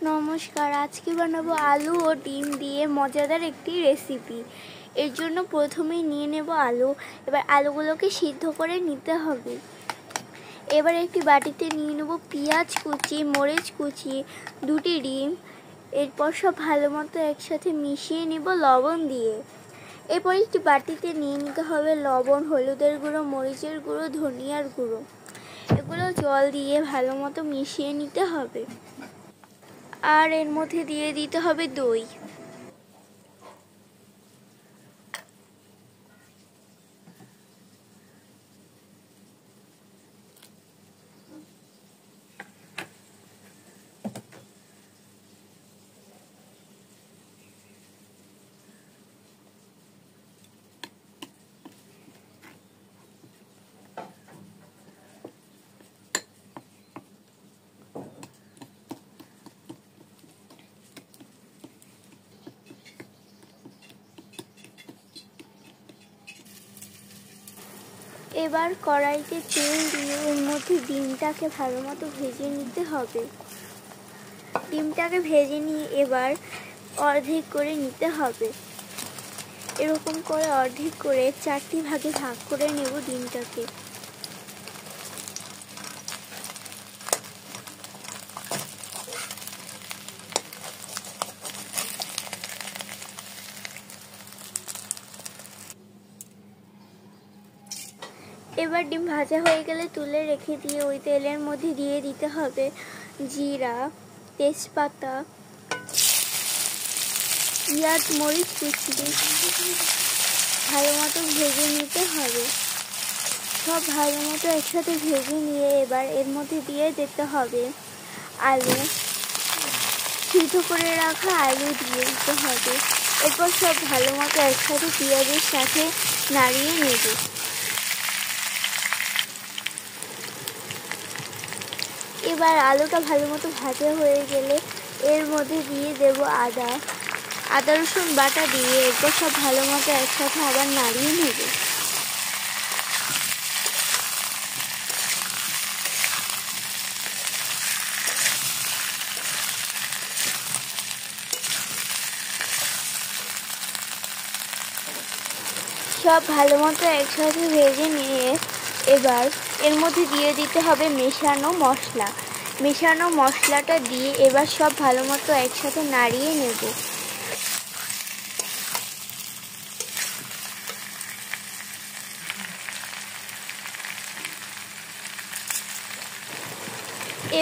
নমস্কার, আজকে বানাবো আলু ও ডিম দিয়ে মজাদার একটি রেসিপি। এর জন্য প্রথমেই নিয়ে নেব আলু। এবার আলুগুলোকে সিদ্ধ করে নিতে হবে। এবার একটি বাটিতে নিয়ে নেব পেঁয়াজ কুচি, মরিচ কুচি, 2টি ডিম। এরপর সব ভালো মতো একসাথে মিশিয়ে নেব লবণ দিয়ে। এরপর একটি বাটিতে নিয়ে নিতে হবে লবণ, হলুদের গুঁড়ো, মরিচের গুঁড়ো, ধনিয়ার গুঁড়ো। এগুলো জল দিয়ে ভালো মতো মিশিয়ে নিতে হবে। আর এর মধ্যে দিয়ে দিতে হবে দই। এবার কড়াইতে তেল দিয়ে এর মধ্যে ডিমটাকে ভালো মতো ভেজে নিতে হবে। ডিমটাকে ভেজে নিয়ে এবার অর্ধেক করে নিতে হবে। এরকম করে অর্ধেক করে 4টি ভাগে ভাগ করে নেব ডিমটাকে। এবার ডিম ভাজা হয়ে গেলে তুলে রেখে দিয়ে ওই তেলের মধ্যে দিয়ে দিতে হবে জিরা, তেজপাতা, পেঁয়াজ, মরিচ কুচি। ভালো মতো ভেজে নিতে হবে। সব ভালো মতো একসাথে ভেজে নিয়ে এবার এর মধ্যে দিয়ে দিতে হবে আলু। সিদ্ধ করে রাখা আলু দিয়ে দিতে হবে। এরপর সব ভালো মতো একসাথে পেঁয়াজের সাথে নাড়িয়ে নেব। এবার আলুটা ভালো মতো ভাজা হয়ে গেলে এর মধ্যে দিয়ে দেব আদা রসুন বাটা দিয়ে এরপর সব ভালো মতো একসাথে আবার নাড়িয়ে নেব। সব ভালো মতো একসাথে ভেজে নিয়ে এবার এর মধ্যে দিয়ে দিতে হবে মেশানো মশলা। মেশানো মশলাটা দিয়ে এবার সব ভালো মতো একসাথে নাড়িয়ে নেব।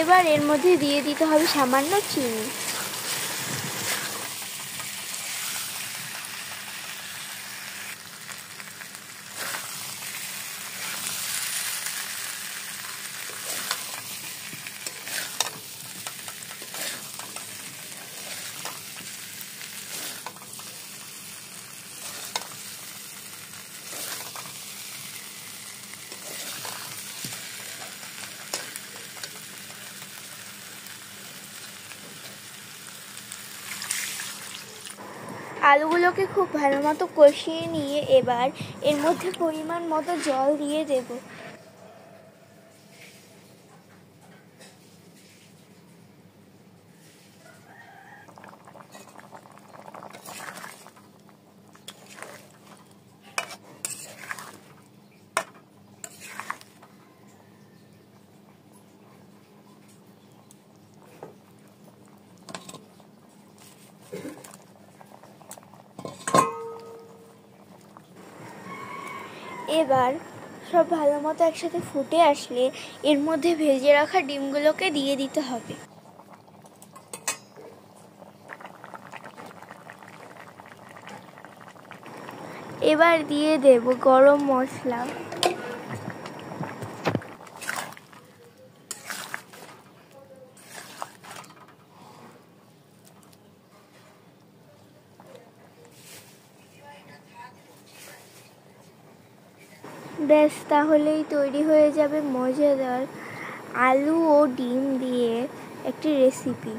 এবার এর মধ্যে দিয়ে দিতে হবে সামান্য চিনি। আলুগুলোকে খুব ভালো মতো কষিয়ে নিয়ে এবার এর মধ্যে পরিমাণ মতো জল দিয়ে দেব। এবার সব ভালো মতো একসাথে ফুটে আসলে এর মধ্যে ভেজে রাখা ডিমগুলোকে দিয়ে দিতে হবে। এবার দিয়ে দেব গরম মশলা। ব্যাস, তাহলেই তৈরি হয়ে যাবে মজাদার আলু ও ডিম দিয়ে একটি রেসিপি।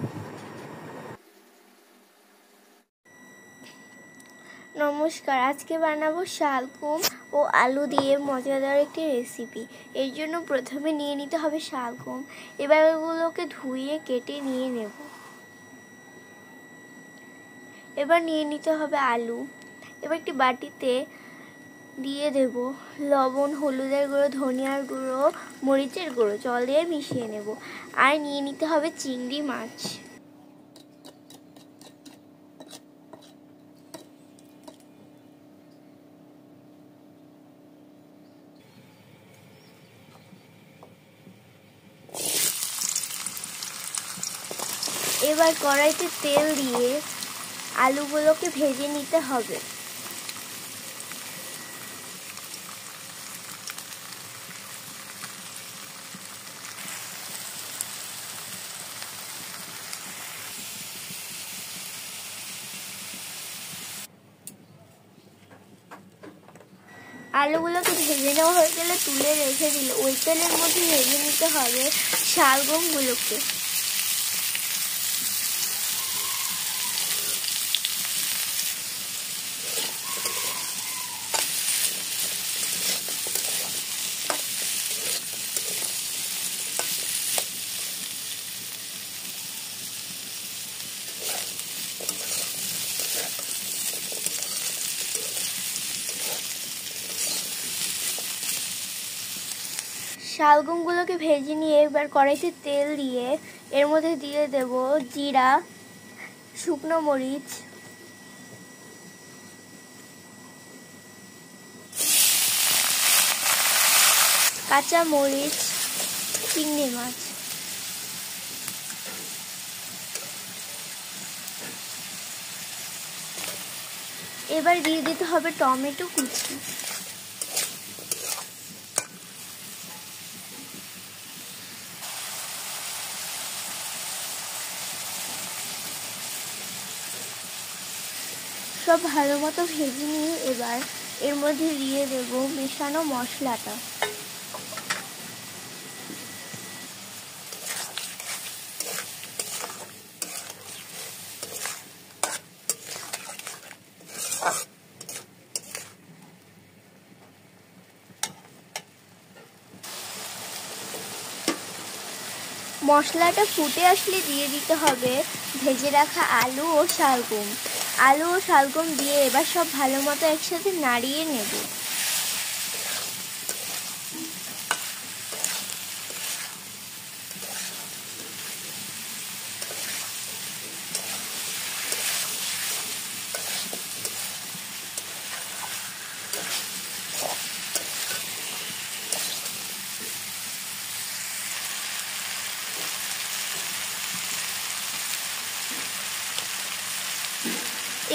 নমস্কার, আজকে বানাবো শালগম ও আলু দিয়ে মজাদার একটি রেসিপি। এর জন্য প্রথমে নিয়ে নিতে হবে শালগম। এবার ওগুলোকে ধুয়ে কেটে নিয়ে নেব। এবার নিয়ে নিতে হবে আলু। এবার একটি বাটিতে দিয়ে দেব লবণ, হলুদের গুঁড়ো, ধনিয়ার গুঁড়ো, মরিচের গুঁড়ো, জল দিয়ে মিশিয়ে নেব। আর নিয়ে নিতে হবে চিংড়ি মাছ। এবার কড়াইতে তেল দিয়ে আলুগুলোকে ভেজে নিতে হবে। আলুগুলোকে ভেজে নেওয়া হয়ে গেলে তুলে রেখে দিলে ওই তেলের মধ্যে ভেজে নিতে হবে শালগমগুলোকে। শালগমগুলোকে ভেজে নিয়ে এবার কড়াইতে তেল দিয়ে এর মধ্যে দিয়ে দেব জিরা, শুকনো মরিচ, কাঁচা মরিচ, চিংড়ি মাছ। এবার দিয়ে দিতে হবে টমেটো কুচি। সব ভালো মতো ভেজে নিয়ে এবার এর মধ্যে দিয়ে দেব মেশানো মশলাটা। মশলাটা ফুটে আসলে দিয়ে দিতে হবে ভেজে রাখা আলু ও শালগম। আলু ও শালগম দিয়ে এবার সব ভালো মতো একসাথে নাড়িয়ে নেব।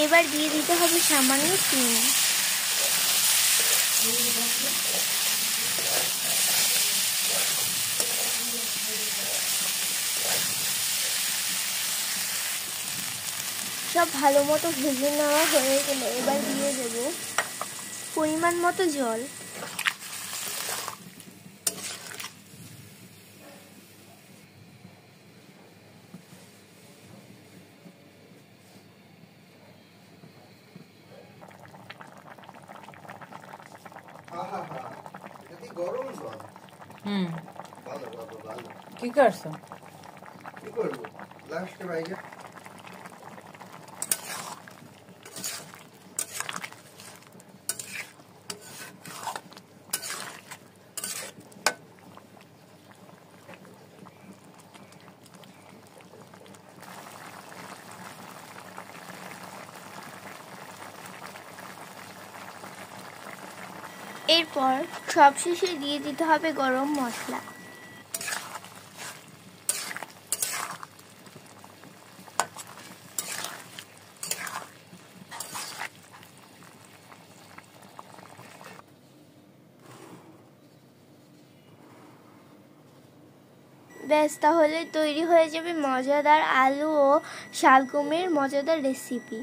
এবার দিয়ে দিতে হবে সামান্য চিনি। সব ভালো মতো ভেজে নেওয়া হয়ে গেলে এবার দিয়ে দেব পরিমাণ মতো জল। কি করছো? কি করবো? লাস্টে বাইরে এরপর সবশেষে দিয়ে দিতে হবে গরম মশলা। ব্যাস, তাহলে তৈরি হয়ে যাবে মজাদার আলু ও শালগমের মজাদার রেসিপি।